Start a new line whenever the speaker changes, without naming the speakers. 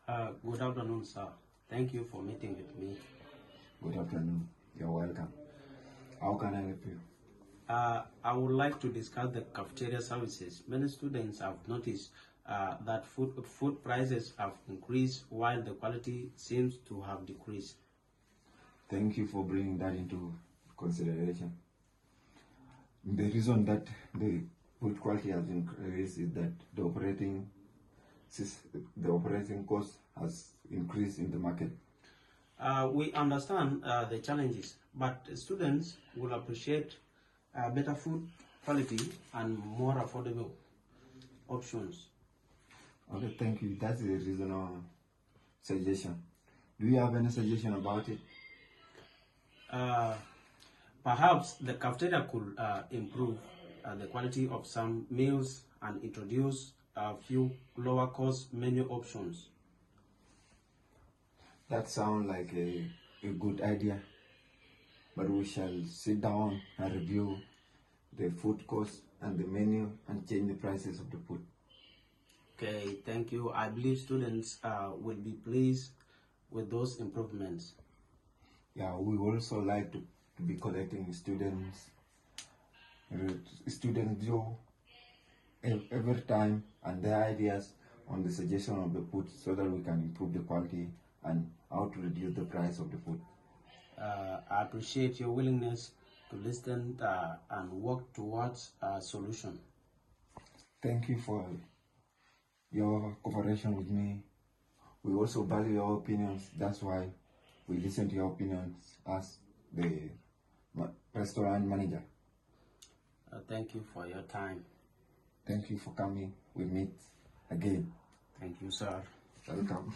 Good afternoon, sir. Thank you for meeting with me.
Good afternoon. You're welcome. How can I help you?
I would like to discuss the cafeteria services. Many students have noticed that food prices have increased while the quality seems to have decreased.
Thank you for bringing that into consideration. The reason that the food quality has increased is that the operating cost has increased in the market.
We understand the challenges, but students will appreciate better food quality and more affordable options.
Okay, thank you. That's a reasonable suggestion. Do you have any suggestion about it?
Perhaps the cafeteria could improve the quality of some meals and introduce a few lower cost menu options.
That sounds like a good idea, but we shall sit down and review the food cost and the menu and change the prices of the food.
Okay, thank you. I believe students will be pleased with those improvements.
Yeah, we also like to be collecting students view every time and their ideas on the suggestion of the food so that we can improve the quality and how to reduce the price of the food.
I appreciate your willingness to listen and work towards a solution.
Thank you for your cooperation with me. We also value your opinions. That's why we listen to your opinions as the restaurant manager.
Thank you for your time.
Thank you for coming. We meet again.
Thank you, sir.
Welcome.